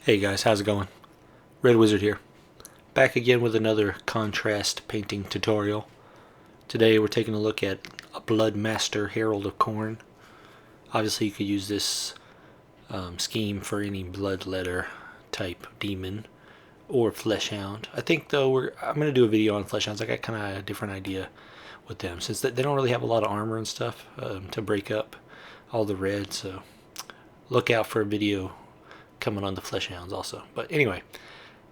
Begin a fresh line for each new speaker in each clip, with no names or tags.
Hey guys, how's it going? Red Wizard here. Back again with another contrast painting tutorial. Today we're taking a look at a Bloodmaster Herald of Khorne. Obviously you could use this scheme for any bloodletter type demon or fleshhound. I think though I'm going to do a video on fleshhounds. I got kind of a different idea with them since they don't really have a lot of armor and stuff to break up all the red, so look out for a video coming on the fleshhounds also. But anyway,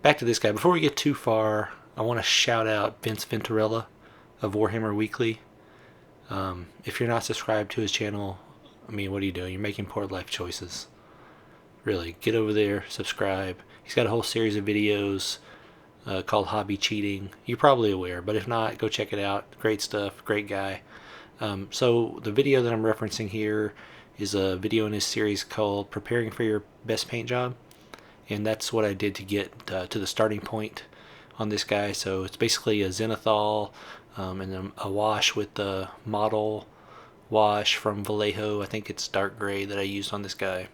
back to this guy. Before we get too far, I want to shout out Vince Venturella of Warhammer Weekly. If you're not subscribed to his channel, I mean, what are you doing? You're making poor life choices. Really, get over there, subscribe. He's got a whole series of videos called Hobby Cheating. You're probably aware, but if not, go check it out. Great stuff, great guy. So the video that I'm referencing here is a video in his series called Preparing for Your Best Paint Job. And that's what I did to get to the starting point on this guy. So it's basically a zenithal and then a wash with the model wash from Vallejo. I think it's dark gray that I used on this guy.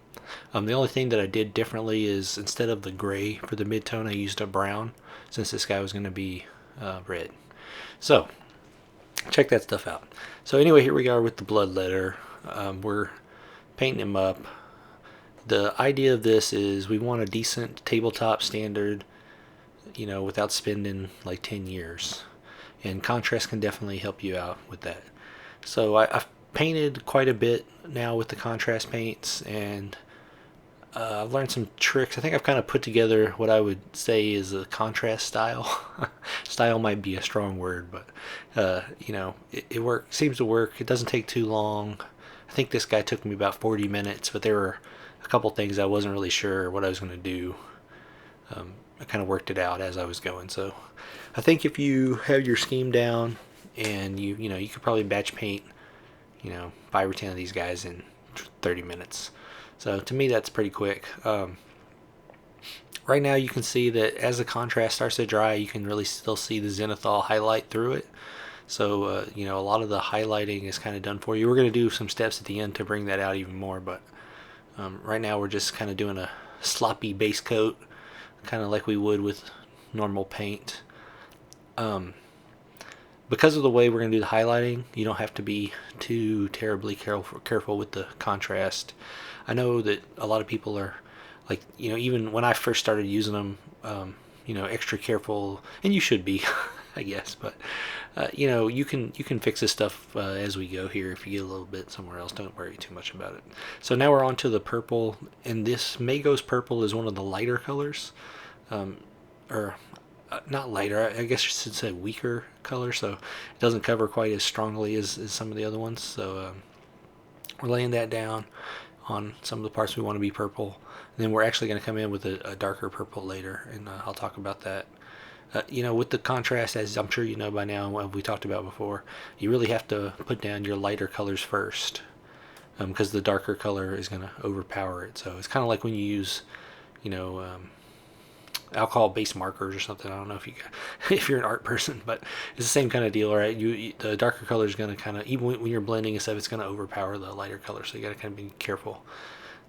The only thing that I did differently is instead of the gray for the midtone, I used a brown since this guy was going to be red. So check that stuff out. So anyway, here we are with the bloodletter. We're painting him up. The idea of this is we want a decent tabletop standard, you know, without spending like 10 years. And contrast can definitely help you out with that. So I've painted quite a bit now with the contrast paints, and I've learned some tricks. I think I've kind of put together what I would say is a contrast style. Style might be a strong word, but you know, it works. Seems to work. It doesn't take too long. I think this guy took me about 40 minutes, but there were a couple things I wasn't really sure what I was going to do. I kind of worked it out as I was going. So I think if you have your scheme down and you could probably batch paint, 5 or 10 of these guys in 30 minutes. So to me, that's pretty quick. Right now you can see that as the contrast starts to dry, you can really still see the zenithal highlight through it. So, a lot of the highlighting is kind of done for you. We're going to do some steps at the end to bring that out even more, but right now we're just kind of doing a sloppy base coat, kind of like we would with normal paint. Because of the way we're going to do the highlighting, you don't have to be too terribly careful with the contrast. I know that a lot of people are like, even when I first started using them, extra careful, and you should be, I guess, but you can fix this stuff as we go here. If you get a little bit somewhere else, don't worry too much about it. So now we're on to the purple, and this Magos purple is one of the lighter colors, or not lighter, I guess you should say weaker color, so it doesn't cover quite as strongly as some of the other ones. So we're laying that down on some of the parts we want to be purple, and then we're actually going to come in with a darker purple later, and I'll talk about that. With the contrast, as I'm sure you know by now, what we talked about before, you really have to put down your lighter colors first, because the darker color is going to overpower it. So it's kind of like when you use, alcohol-based markers or something. I don't know if you're an art person, but it's the same kind of deal, right? The darker color is going to kind of, even when you're blending and stuff, it's going to overpower the lighter color. So you got to kind of be careful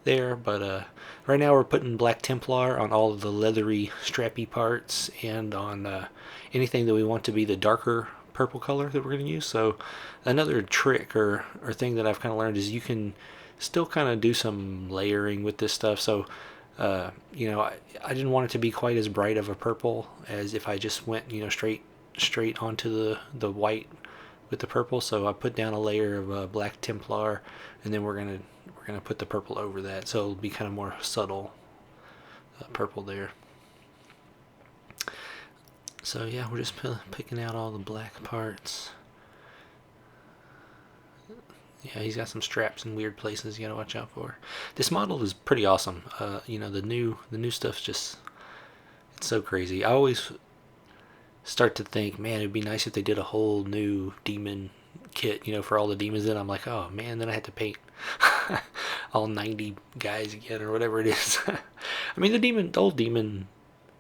there. But right now we're putting Black Templar on all of the leathery strappy parts and on anything that we want to be the darker purple color that we're going to use. So another trick or thing that I've kind of learned is you can still kind of do some layering with this stuff. So I didn't want it to be quite as bright of a purple as if I just went straight onto the white with the purple. So I put down a layer of Black Templar, and then we're gonna put the purple over that, so it'll be kind of more subtle purple there. So yeah, we're just picking out all the black parts. Yeah, he's got some straps in weird places you gotta watch out for. This model is pretty awesome. The new stuff's just, it's so crazy. I always start to think, man, it'd be nice if they did a whole new demon kit, for all the demons. Then I'm like, oh man, then I had to paint all 90 guys again or whatever it is. I mean, the old demon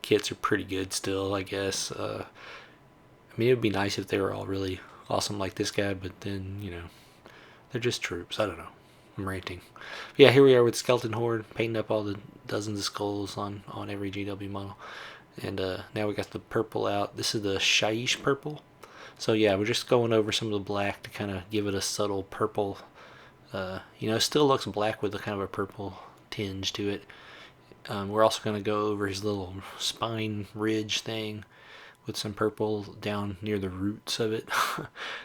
kits are pretty good still, I guess. I mean, it would be nice if they were all really awesome like this guy, but then they're just troops. I don't know. I'm ranting. Yeah, here we are with Skeleton Horde, painting up all the dozens of skulls on every GW model. And now we got the purple out. This is the Shaiish purple. So yeah, we're just going over some of the black to kind of give it a subtle purple. You know, it still looks black with a kind of a purple tinge to it. We're also going to go over his little spine ridge thing with some purple down near the roots of it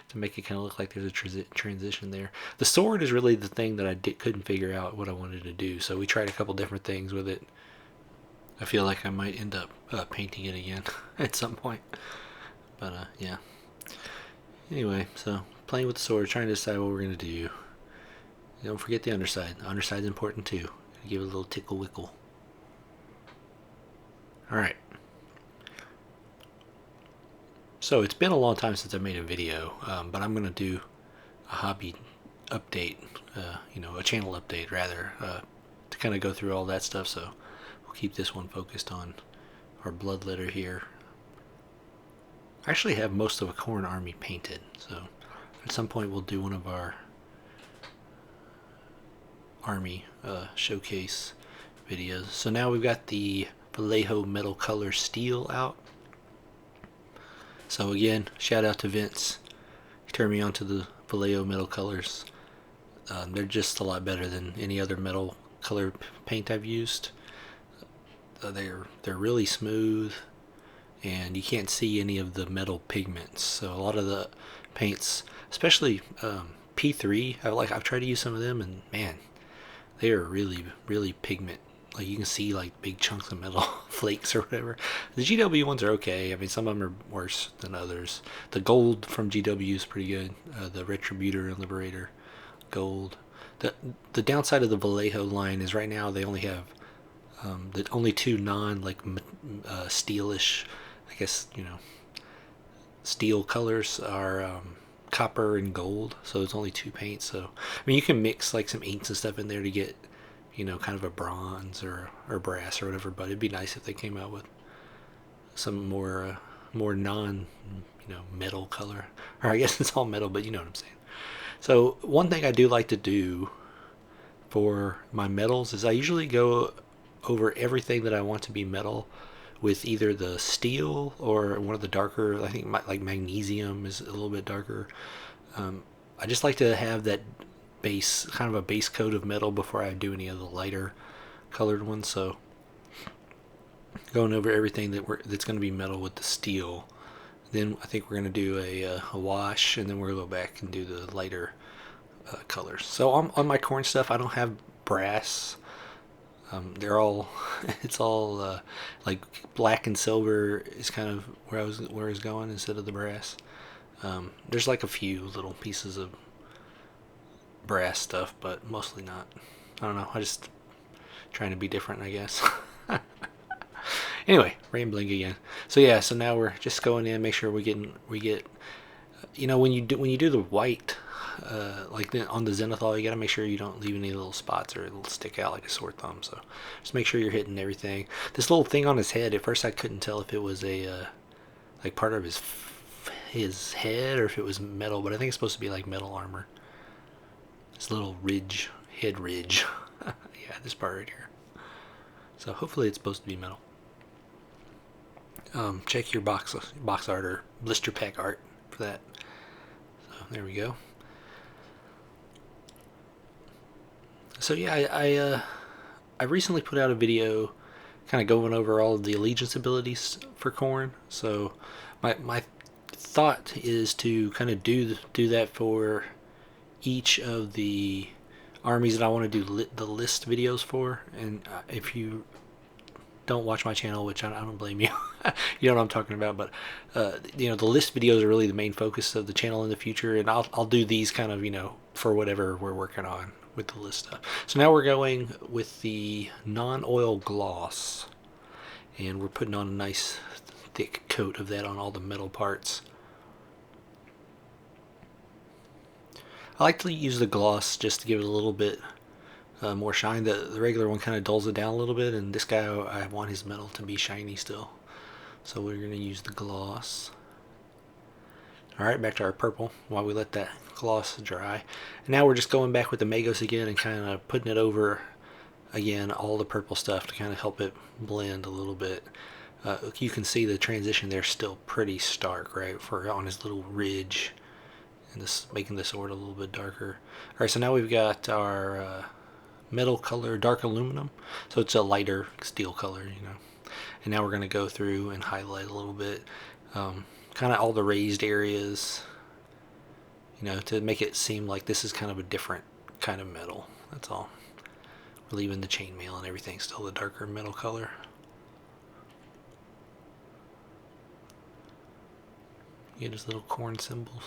to make it kind of look like there's a transition there. The sword is really the thing that I couldn't figure out what I wanted to do, so we tried a couple different things with it. I feel like I might end up painting it again at some point, but yeah. Anyway, so playing with the sword, trying to decide what we're going to do. Don't forget the underside. The underside's important too. Give it a little tickle wickle. Alright. So it's been a long time since I made a video, but I'm going to do a hobby update, you know, a channel update rather, to kind of go through all that stuff. So we'll keep this one focused on our bloodletter here. I actually have most of a Khorne army painted, so at some point we'll do one of our army showcase videos. So now we've got the Vallejo metal color steel out. So again, shout out to Vince. He turned me on to the Vallejo metal colors. They're just a lot better than any other metal color paint I've used. They're really smooth, and you can't see any of the metal pigments. So a lot of the paints, especially P3, I've tried to use some of them, and man, they are really pigment. Like you can see like big chunks of metal flakes or whatever. The GW ones are okay. I mean, some of them are worse than others. The gold from GW is pretty good. The Retributor and Liberator gold. The downside of the Vallejo line is right now they only have the only two non like steelish, I guess, you know, steel colors are copper and gold. So it's only two paints. So I mean, you can mix like some inks and stuff in there to get, you know, kind of a bronze or brass or whatever, but it'd be nice if they came out with some more non, you know, metal color. Or I guess it's all metal, but you know what I'm saying. So one thing I do like to do for my metals is I usually go over everything that I want to be metal with either the steel or one of the darker, I think like magnesium is a little bit darker. I just like to have that base, kind of a base coat of metal before I do any of the lighter colored ones. So going over everything that's going to be metal with the steel. Then I think we're going to do a wash, and then we're going to go back and do the lighter colors. So on my Khorne stuff, I don't have brass. They're all it's all like black and silver is kind of where I was going instead of the brass. There's like a few little pieces of brass stuff, but mostly not. I don't know, I just trying to be different, I guess. Anyway, rambling again. So yeah, so now we're just going in, make sure we get, you know, when you do the white, like on the zenithal, you got to make sure you don't leave any little spots or it'll stick out like a sore thumb. So just make sure you're hitting everything. This little thing on his head, at first I couldn't tell if it was a like part of his head or if it was metal, but I think it's supposed to be like metal armor. This little ridge, head ridge. Yeah, this part right here. So hopefully it's supposed to be metal. Check your box art or blister pack art for that. So there we go. So yeah, I recently put out a video kind of going over all of the allegiance abilities for Khorne. So my thought is to kind of do that for each of the armies that I want to do the list videos for. And if you don't watch my channel, which I don't blame you, you know what I'm talking about, but you know, the list videos are really the main focus of the channel in the future, and I'll do these kind of, you know, for whatever we're working on with the list stuff. So now we're going with the non-oil gloss, and we're putting on a nice thick coat of that on all the metal parts. I like to use the gloss just to give it a little bit more shine. The regular one kind of dulls it down a little bit, and this guy, I want his metal to be shiny still. So we're going to use the gloss. Alright, back to our purple while we let that gloss dry. And now we're just going back with the Magos again and kind of putting it over, again, all the purple stuff to kind of help it blend a little bit. You can see the transition there still pretty stark, right, for on his little ridge, and this making the sword a little bit darker. Alright, so now we've got our metal color, dark aluminum, so it's a lighter steel color, you know. And now we're going to go through and highlight a little bit, kind of all the raised areas, you know, to make it seem like this is kind of a different kind of metal. That's all. We're leaving the chainmail and everything still the darker metal color. Get his little Khorne symbols.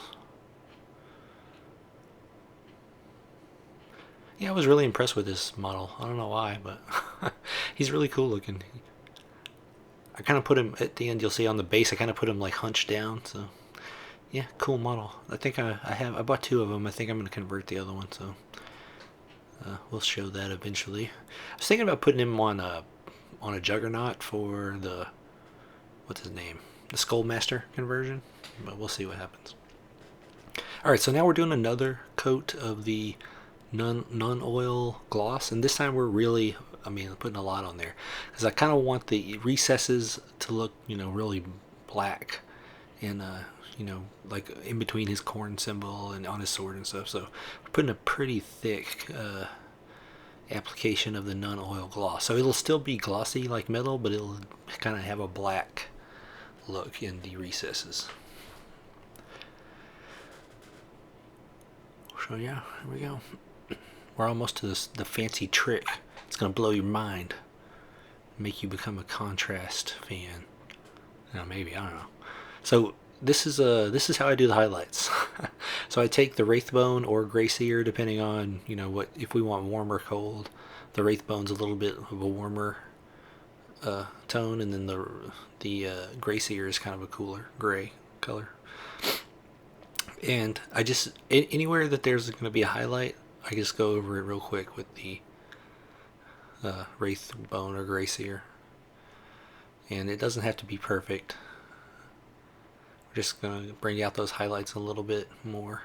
Yeah, I was really impressed with this model. I don't know why, but he's really cool looking. I kind of put him at the end. You'll see on the base. I kind of put him like hunched down. So yeah, cool model. I think I bought 2 of them. I think I'm gonna convert the other one. So we'll show that eventually. I was thinking about putting him on a Juggernaut for the, what's his name, the Skullmaster conversion, but we'll see what happens. All right, so now we're doing another coat of the non-oil gloss, and this time we're really, I mean, putting a lot on there because I kind of want the recesses to look, you know, really black, and you know, like in between his Khorne symbol and on his sword and stuff. So we're putting a pretty thick application of the non-oil gloss, so it'll still be glossy like metal, but it'll kind of have a black look in the recesses. So yeah, here we go. We're almost to the fancy trick. It's gonna blow your mind, make you become a Contrast fan. Now maybe, I don't know. So this is how I do the highlights. So I take the Wraithbone or Greyseer, depending on, you know, what, if we want warm or cold. The Wraithbone's a little bit of a warmer tone, and then the Greyseer is kind of a cooler gray color. And I just, anywhere that there's going to be a highlight, I just go over it real quick with the Wraithbone or Greyseer. And it doesn't have to be perfect. We're just going to bring out those highlights a little bit more.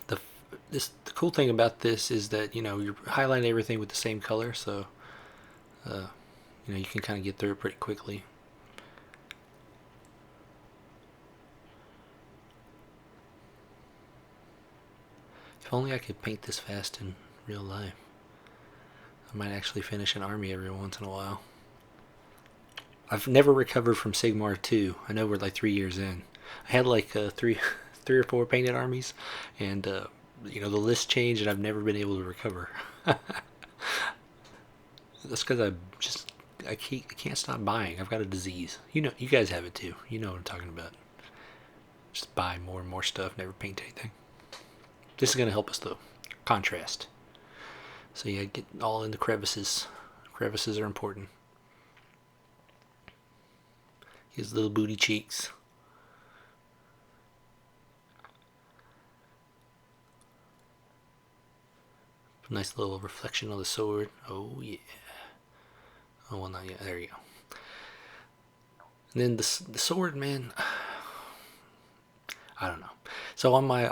The cool thing about this is that, you know, you're highlighting everything with the same color, so you know, you can kind of get through it pretty quickly. If only I could paint this fast in real life. I might actually finish an army every once in a while. I've never recovered from Sigmar 2. I know we're like 3 years in. I had like three or 4 painted armies, and you know, the list changed, and I've never been able to recover. That's because I can't stop buying. I've got a disease. You know, you guys have it too. You know what I'm talking about. Just buy more and more stuff, never paint anything. This is going to help us though. Contrast. So yeah, get all in the crevices. Crevices are important. His little booty cheeks. Nice little reflection on the sword. Oh yeah. Oh well, not yet. There you go. And then the sword, man. I don't know. So on my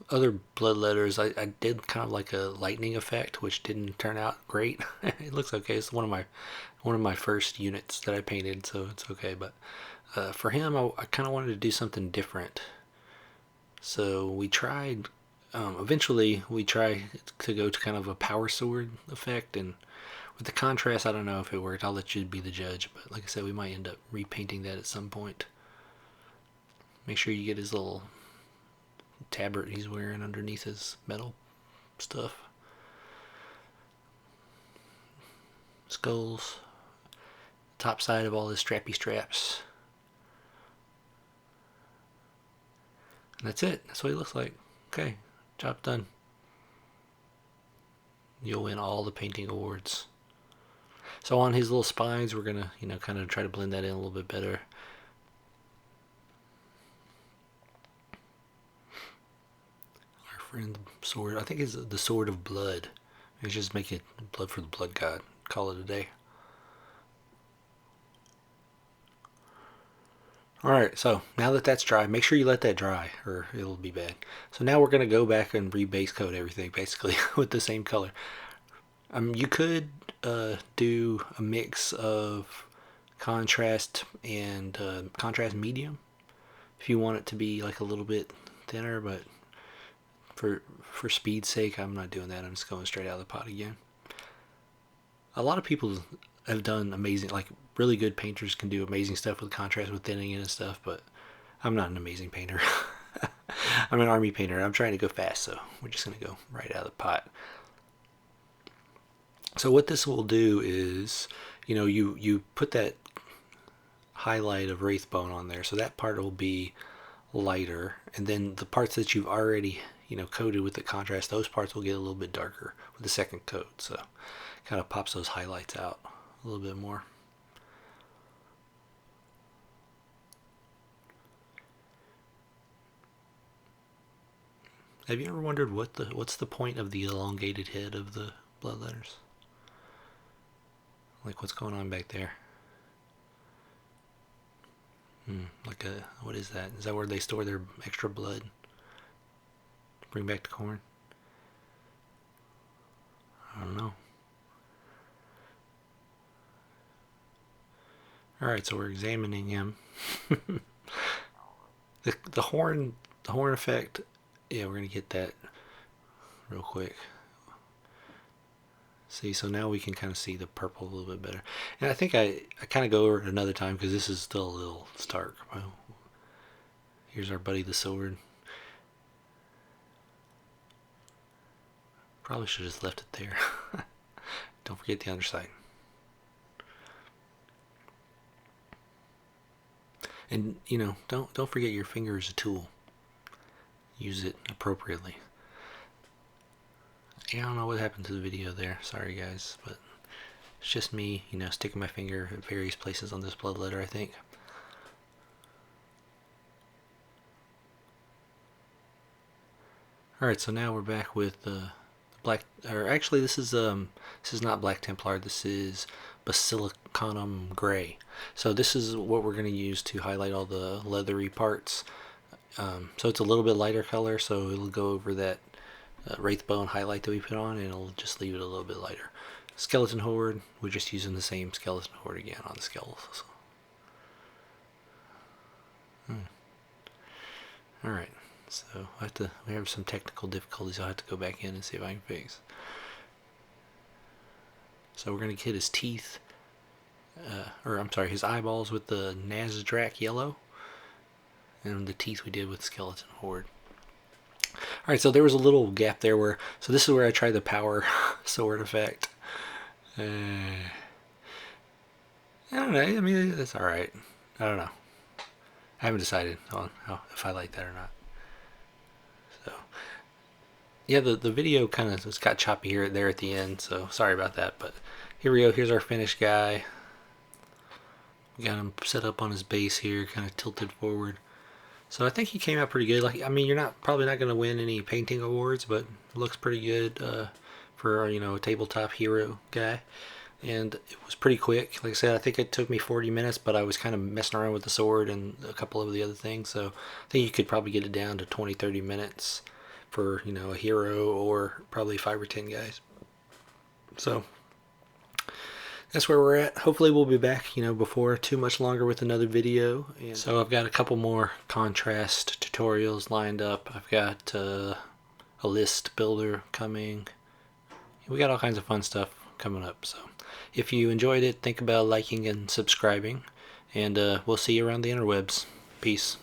other bloodletters, I did kind of like a lightning effect, which didn't turn out great. It looks okay. It's one of my first units that I painted, so it's okay. But for him, I kind of wanted to do something different. So we tried. Eventually, we tried to go to kind of a power sword effect, and with the contrast, I don't know if it worked. I'll let you be the judge. But like I said, we might end up repainting that at some point. Make sure you get his little tabard he's wearing underneath his metal stuff. Skulls. Top side of all his strappy straps. And that's it. That's what he looks like. Okay, job done. You'll win all the painting awards. So on his little spines, we're gonna, you know, kind of try to blend that in a little bit better. Our friend sword, I think it's the Sword of Blood. Let's just make it blood for the blood god. Call it a day. Alright, so now that that's dry, make sure you let that dry or it'll be bad. So now we're going to go back and rebase coat everything basically with the same color. You could do a mix of contrast and contrast medium if you want it to be like a little bit thinner, but for speed's sake I'm not doing that. I'm just going straight out of the pot again. A lot of people have done amazing, like really good painters can do amazing stuff with contrast with thinning and stuff, but I'm not an amazing painter. I'm an army painter. I'm trying to go fast, so we're just going to go right out of the pot. So what this will do is, you put that highlight of Wraithbone on there, so that part will be lighter, and then the parts that you've already coated with the contrast, those parts will get a little bit darker with the second coat, so kind of pops those highlights out a little bit more. Have you ever wondered what's the point of the elongated head of the bloodletters? Like what's going on back there? What is that? Is that where they store their extra blood? Bring back to Khorne? I don't know. Alright, so we're examining him. the horn effect, yeah, we're gonna get that real quick. See, so now we can kind of see the purple a little bit better. And I think I kind of go over it another time because this is still a little stark. Well, here's our buddy the sword. Probably should have just left it there. Don't forget the underside. And don't forget your finger is a tool. Use it appropriately. Yeah, I don't know what happened to the video there. Sorry guys, but it's just me, sticking my finger at various places on this bloodletter, I think. Alright, so now we're back with the black, or actually this is not Black Templar, this is Basilicanum Gray. So this is what we're going to use to highlight all the leathery parts. So it's a little bit lighter color, so it'll go over that Wraithbone highlight that we put on, and it'll just leave it a little bit lighter. Skeleton Horde, we're just using the same Skeleton Horde again on the skeletons. Alright, so we have some technical difficulties I'll have to go back in and see if I can fix. So we're going to hit his teeth, his eyeballs with the Nazdrak yellow, and the teeth we did with Skeleton Horde. Alright, so there was a little gap there so this is where I tried the power sword effect. I don't know, I mean, it's alright. I don't know. I haven't decided on if I like that or not. So, yeah, the video kind of just got choppy here there at the end, so sorry about that. But here we go. Here's our finished guy. We got him set up on his base here, kind of tilted forward. So I think he came out pretty good. Like, I mean, you're probably not going to win any painting awards, but it looks pretty good for a tabletop hero guy. And it was pretty quick. Like I said, I think it took me 40 minutes, but I was kind of messing around with the sword and a couple of the other things. So I think you could probably get it down to 20-30 minutes for a hero, or probably 5 or 10 guys. So that's where we're at. Hopefully we'll be back before too much longer with another video. And so I've got a couple more contrast tutorials lined up. I've got a list builder coming. We got all kinds of fun stuff coming up. So if you enjoyed it, think about liking and subscribing, and we'll see you around the interwebs. Peace.